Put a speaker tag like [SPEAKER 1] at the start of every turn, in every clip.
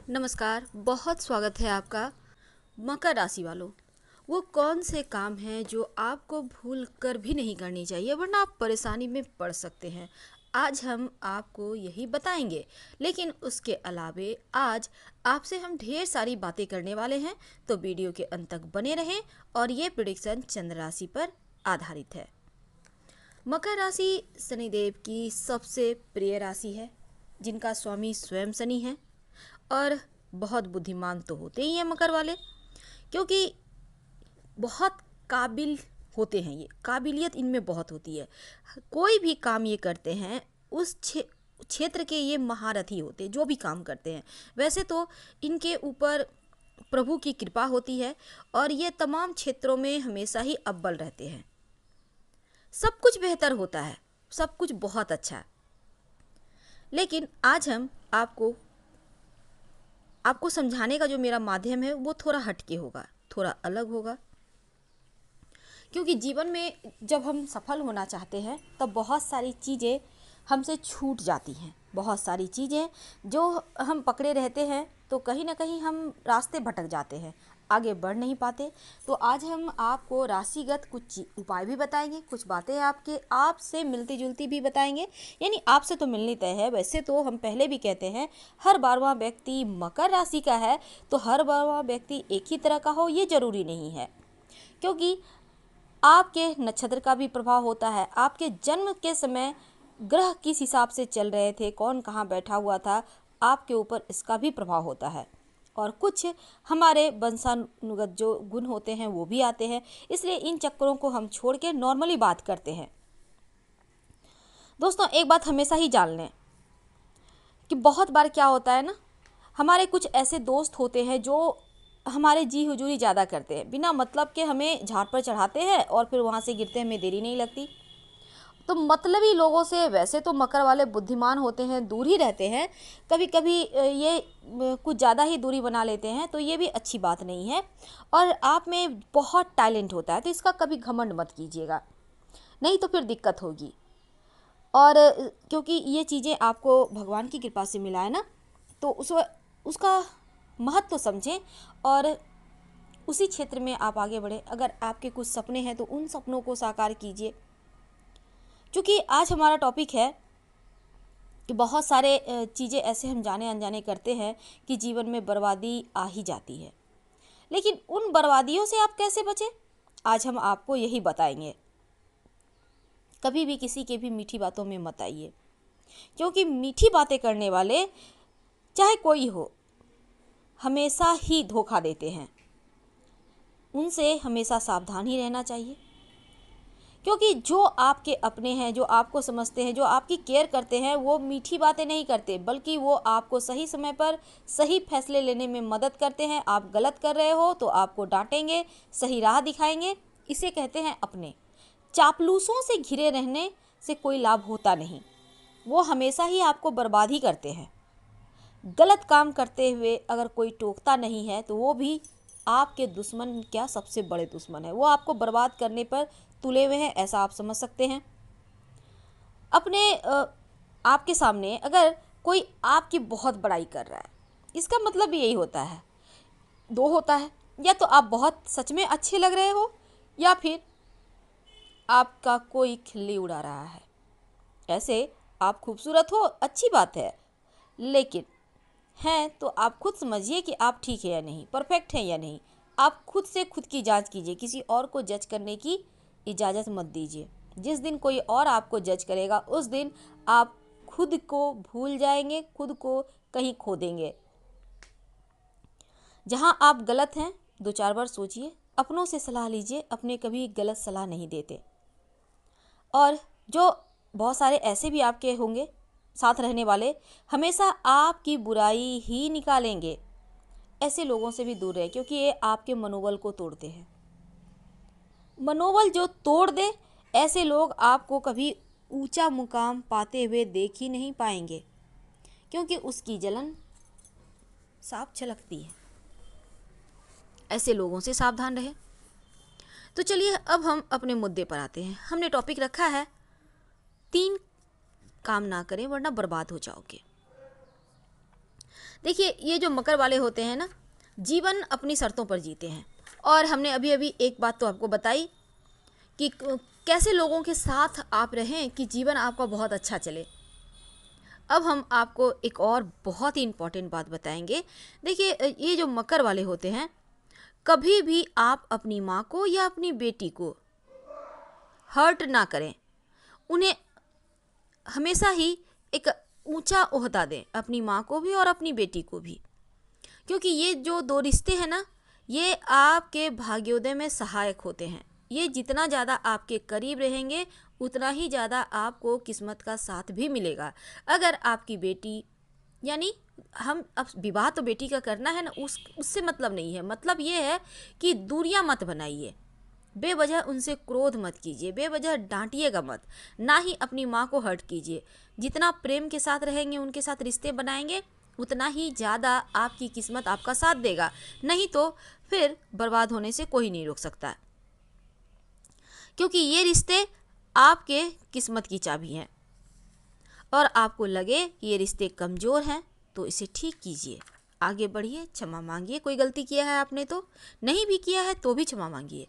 [SPEAKER 1] नमस्कार, बहुत स्वागत है आपका। मकर राशि वालों, वो कौन से काम हैं जो आपको भूल कर भी नहीं करनी चाहिए वरना आप परेशानी में पड़ सकते हैं। आज हम आपको यही बताएंगे, लेकिन उसके अलावे आज आपसे हम ढेर सारी बातें करने वाले हैं, तो वीडियो के अंत तक बने रहें। और ये प्रेडिक्शन चंद्र राशि पर आधारित है। मकर राशि शनिदेव की सबसे प्रिय राशि है, जिनका स्वामी स्वयं शनि है। और बहुत बुद्धिमान तो होते ही हैं मकर वाले, क्योंकि बहुत काबिल होते हैं। ये काबिलियत इनमें बहुत होती है। कोई भी काम ये करते हैं उस क्षेत्र के ये महारथी होते हैं जो भी काम करते हैं। वैसे तो इनके ऊपर प्रभु की कृपा होती है और ये तमाम क्षेत्रों में हमेशा ही अव्वल रहते हैं। सब कुछ बेहतर होता है, सब कुछ बहुत अच्छा है। लेकिन आज हम आपको समझाने का जो मेरा माध्यम है वो थोड़ा हटके होगा, थोड़ा अलग होगा। क्योंकि जीवन में जब हम सफल होना चाहते हैं तब बहुत सारी चीज़ें हमसे छूट जाती हैं। बहुत सारी चीज़ें जो हम पकड़े रहते हैं तो कहीं ना कहीं हम रास्ते भटक जाते हैं, आगे बढ़ नहीं पाते। तो आज हम आपको राशिगत कुछ उपाय भी बताएंगे, कुछ बातें आपसे मिलती जुलती भी बताएंगे। यानी आपसे तो मिलनी तय है। वैसे तो हम पहले भी कहते हैं हर 12वां व्यक्ति मकर राशि का है, तो हर 12वां व्यक्ति एक ही तरह का हो ये जरूरी नहीं है। क्योंकि आपके नक्षत्र का भी प्रभाव होता है। आपके जन्म के समय ग्रह किस हिसाब से चल रहे थे, कौन कहाँ बैठा हुआ था, आपके ऊपर इसका भी प्रभाव होता है। और कुछ हमारे वंशानुगत जो गुण होते हैं वो भी आते हैं। इसलिए इन चक्करों को हम छोड़ के नॉर्मली बात करते हैं। दोस्तों, एक बात हमेशा ही जान लें कि बहुत बार क्या होता है ना, हमारे कुछ ऐसे दोस्त होते हैं जो हमारे जी हुजूरी ज़्यादा करते हैं, बिना मतलब के हमें झाड़ पर चढ़ाते हैं और फिर वहाँ से गिरते हमें देरी नहीं लगती। तो मतलबी लोगों से वैसे तो मकर वाले बुद्धिमान होते हैं, दूर ही रहते हैं। कभी कभी ये कुछ ज़्यादा ही दूरी बना लेते हैं, तो ये भी अच्छी बात नहीं है। और आप में बहुत टैलेंट होता है तो इसका कभी घमंड मत कीजिएगा, नहीं तो फिर दिक्कत होगी। और क्योंकि ये चीज़ें आपको भगवान की कृपा से मिला है ना, तो उसका महत्व तो समझें और उसी क्षेत्र में आप आगे बढ़ें। अगर आपके कुछ सपने हैं तो उन सपनों को साकार कीजिए। क्योंकि आज हमारा टॉपिक है कि बहुत सारे चीज़ें ऐसे हम जाने अनजाने करते हैं कि जीवन में बर्बादी आ ही जाती है। लेकिन उन बर्बादियों से आप कैसे बचें, आज हम आपको यही बताएंगे। कभी भी किसी के भी मीठी बातों में मत आइए, क्योंकि मीठी बातें करने वाले चाहे कोई हो हमेशा ही धोखा देते हैं। उनसे हमेशा सावधान ही रहना चाहिए। क्योंकि जो आपके अपने हैं, जो आपको समझते हैं, जो आपकी केयर करते हैं, वो मीठी बातें नहीं करते, बल्कि वो आपको सही समय पर सही फैसले लेने में मदद करते हैं। आप गलत कर रहे हो तो आपको डांटेंगे, सही राह दिखाएंगे। इसे कहते हैं अपने। चापलूसों से घिरे रहने से कोई लाभ होता नहीं, वो हमेशा ही आपको बर्बाद ही करते हैं। गलत काम करते हुए अगर कोई टोकता नहीं है तो वो भी आपके दुश्मन क्या सबसे बड़े दुश्मन है। वो आपको बर्बाद करने पर तुले हुए हैं, ऐसा आप समझ सकते हैं। अपने आपके सामने अगर कोई आपकी बहुत बड़ाई कर रहा है, इसका मतलब यही होता है, दो होता है, या तो आप बहुत सच में अच्छे लग रहे हो या फिर आपका कोई खिल्ली उड़ा रहा है। ऐसे आप खूबसूरत हो, अच्छी बात है, लेकिन हैं तो आप खुद समझिए कि आप ठीक है या नहीं, परफेक्ट है या नहीं। आप खुद से खुद की जांच कीजिए, किसी और को जज करने की इजाज़त मत दीजिए। जिस दिन कोई और आपको जज करेगा उस दिन आप खुद को भूल जाएंगे, खुद को कहीं खो देंगे। जहाँ आप गलत हैं 2-4 बार सोचिए, अपनों से सलाह लीजिए, अपने कभी गलत सलाह नहीं देते। और जो बहुत सारे ऐसे भी आपके होंगे साथ रहने वाले, हमेशा आपकी बुराई ही निकालेंगे। ऐसे लोगों से भी दूर रहे, क्योंकि ये आपके मनोबल को तोड़ते हैं। मनोबल जो तोड़ दे, ऐसे लोग आपको कभी ऊंचा मुकाम पाते हुए देख ही नहीं पाएंगे, क्योंकि उसकी जलन साफ छलकती है। ऐसे लोगों से सावधान रहे। तो चलिए अब हम अपने मुद्दे पर आते हैं। हमने टॉपिक रखा है 3 काम ना करें वरना बर्बाद हो जाओगे। देखिए ये जो मकर वाले होते हैं ना, जीवन अपनी शर्तों पर जीते हैं। और हमने अभी अभी एक बात तो आपको बताई कि कैसे लोगों के साथ आप रहें कि जीवन आपका बहुत अच्छा चले। अब हम आपको एक और बहुत ही इम्पॉर्टेंट बात बताएंगे। देखिए ये जो मकर वाले होते हैं, कभी भी आप अपनी माँ को या अपनी बेटी को हर्ट ना करें। उन्हें हमेशा ही एक ऊंचा ओहदा दें, अपनी माँ को भी और अपनी बेटी को भी, क्योंकि ये जो दो रिश्ते हैं ना, ये आपके भाग्योदय में सहायक होते हैं। ये जितना ज़्यादा आपके करीब रहेंगे उतना ही ज़्यादा आपको किस्मत का साथ भी मिलेगा। अगर आपकी बेटी, यानी हम अब विवाह तो बेटी का करना है ना, उससे मतलब नहीं है, मतलब ये है कि दूरियां मत बनाइए, बेवजह उनसे क्रोध मत कीजिए, बेवजह डांटिएगा मत, ना ही अपनी माँ को हर्ट कीजिए। जितना प्रेम के साथ रहेंगे, उनके साथ रिश्ते बनाएंगे, उतना ही ज़्यादा आपकी किस्मत आपका साथ देगा। नहीं तो फिर बर्बाद होने से कोई नहीं रोक सकता, क्योंकि ये रिश्ते आपके किस्मत की चाबी हैं। और आपको लगे कि ये रिश्ते कमज़ोर हैं तो इसे ठीक कीजिए, आगे बढ़िए, क्षमा मांगिए। कोई गलती किया है आपने तो, नहीं भी किया है तो भी क्षमा मांगिए।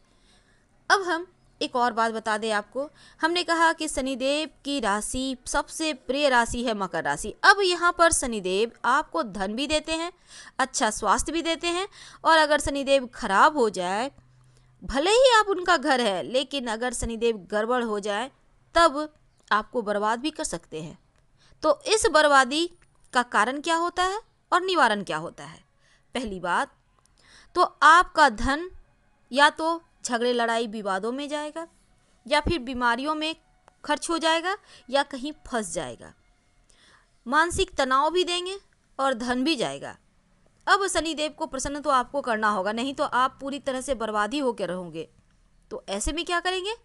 [SPEAKER 1] अब हम एक और बात बता दें आपको। हमने कहा कि शनिदेव की राशि सबसे प्रिय राशि है मकर राशि। अब यहाँ पर शनिदेव आपको धन भी देते हैं, अच्छा स्वास्थ्य भी देते हैं, और अगर शनिदेव खराब हो जाए, भले ही आप उनका घर है, लेकिन अगर शनिदेव गड़बड़ हो जाए तब आपको बर्बाद भी कर सकते हैं। तो इस बर्बादी का कारण क्या होता है और निवारण क्या होता है? पहली बात तो आपका धन या तो झगड़े लड़ाई विवादों में जाएगा, या फिर बीमारियों में खर्च हो जाएगा, या कहीं फंस जाएगा। मानसिक तनाव भी देंगे और धन भी जाएगा। अब शनिदेव को प्रसन्न तो आपको करना होगा, नहीं तो आप पूरी तरह से बर्बादी होकर रहोगे। तो ऐसे में क्या करेंगे?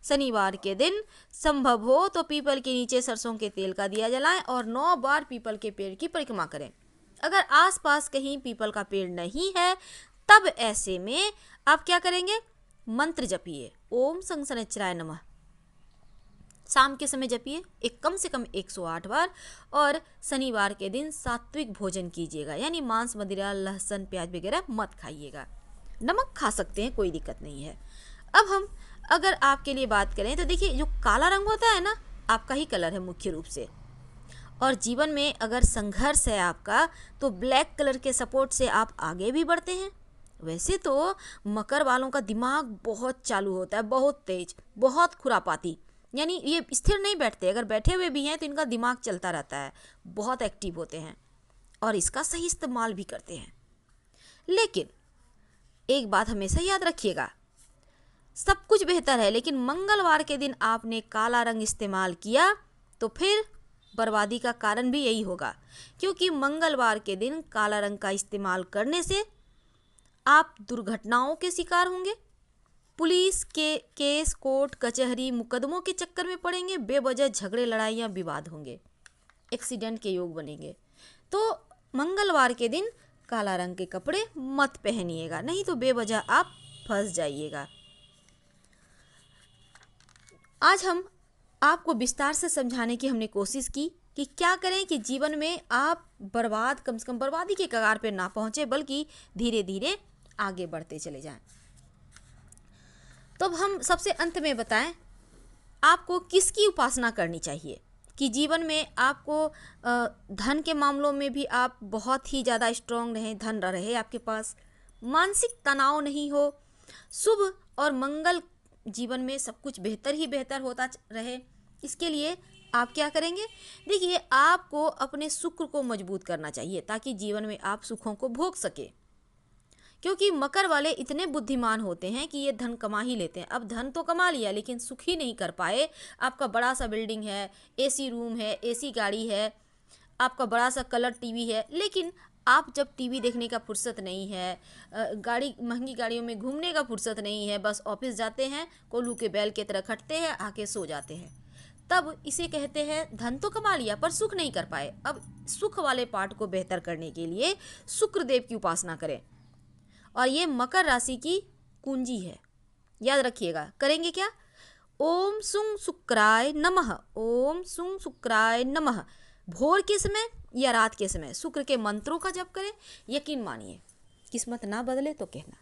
[SPEAKER 1] शनिवार के दिन संभव हो तो पीपल के नीचे सरसों के तेल का दिया जलाएं और 9 बार पीपल के पेड़ की परिक्रमा करें। अगर आसपास कहीं पीपल का पेड़ नहीं है, तब ऐसे में आप क्या करेंगे? मंत्र जपिए, ओम शं शनैश्चराय नमः। शाम के समय जपिए, एक कम से कम 108 बार। और शनिवार के दिन सात्विक भोजन कीजिएगा, यानी मांस मदिरा लहसुन प्याज वगैरह मत खाइएगा। नमक खा सकते हैं, कोई दिक्कत नहीं है। अब हम अगर आपके लिए बात करें तो देखिए, जो काला रंग होता है ना, आपका ही कलर है मुख्य रूप से। और जीवन में अगर संघर्ष है आपका, तो ब्लैक कलर के सपोर्ट से आप आगे भी बढ़ते हैं। वैसे तो मकर वालों का दिमाग बहुत चालू होता है, बहुत तेज, बहुत खुरापाती, यानी ये स्थिर नहीं बैठते। अगर बैठे हुए भी हैं तो इनका दिमाग चलता रहता है, बहुत एक्टिव होते हैं और इसका सही इस्तेमाल भी करते हैं। लेकिन एक बात हमेशा याद रखिएगा, सब कुछ बेहतर है, लेकिन मंगलवार के दिन आपने काला रंग इस्तेमाल किया तो फिर बर्बादी का कारण भी यही होगा, क्योंकि मंगलवार के दिन काला रंग का इस्तेमाल करने से आप दुर्घटनाओं के शिकार होंगे, पुलिस के केस, कोर्ट कचहरी, मुकदमों के चक्कर में पड़ेंगे, बेवजह झगड़े लड़ाइयाँ विवाद होंगे, एक्सीडेंट के योग बनेंगे। तो मंगलवार के दिन काला रंग के कपड़े मत पहनिएगा, नहीं तो बेवजह आप फंस जाइएगा। आज हम आपको विस्तार से समझाने की हमने कोशिश की कि क्या करें कि जीवन में आप बर्बाद, कम से कम बर्बादी के कगार पर ना पहुँचे, बल्कि धीरे धीरे आगे बढ़ते चले जाएं। तो अब हम सबसे अंत में बताएं आपको किसकी उपासना करनी चाहिए कि जीवन में आपको धन के मामलों में भी आप बहुत ही ज़्यादा स्ट्रांग रहें, धन रहे आपके पास, मानसिक तनाव नहीं हो, शुभ और मंगल जीवन में सब कुछ बेहतर ही बेहतर होता रहे। इसके लिए आप क्या करेंगे? देखिए, आपको अपने शुक्र को मजबूत करना चाहिए ताकि जीवन में आप सुखों को भोग सके, क्योंकि मकर वाले इतने बुद्धिमान होते हैं कि ये धन कमा ही लेते हैं। अब धन तो कमा लिया लेकिन सुख ही नहीं कर पाए। आपका बड़ा सा बिल्डिंग है, एसी रूम है, एसी गाड़ी है, आपका बड़ा सा कलर टीवी है, लेकिन आप जब टीवी देखने का फुर्सत नहीं है, गाड़ी, महंगी गाड़ियों में घूमने का फुर्सत नहीं है, बस ऑफिस जाते हैं, कोल्हू के बैल की तरह खटते हैं, आके सो जाते हैं, तब इसे कहते हैं धन तो कमा लिया पर सुख नहीं कर पाए। अब सुख वाले पार्ट को बेहतर करने के लिए शुक्रदेव की उपासना करें, और ये मकर राशि की कुंजी है, याद रखिएगा। करेंगे क्या? ओम सुं शुक्राय नमः, ओम सुं शुक्राय नमः। भोर के समय या रात के समय शुक्र के मंत्रों का जप करें। यकीन मानिए, किस्मत ना बदले तो कहना,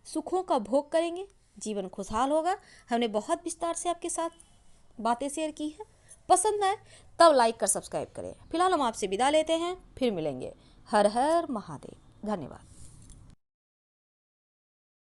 [SPEAKER 1] सुखों का भोग करेंगे, जीवन खुशहाल होगा। हमने बहुत विस्तार से आपके साथ बातें शेयर की है। पसंद आए तब लाइक कर सब्सक्राइब करें। फिलहाल हम आपसे विदा लेते हैं, फिर मिलेंगे। हर हर महादेव। धन्यवाद।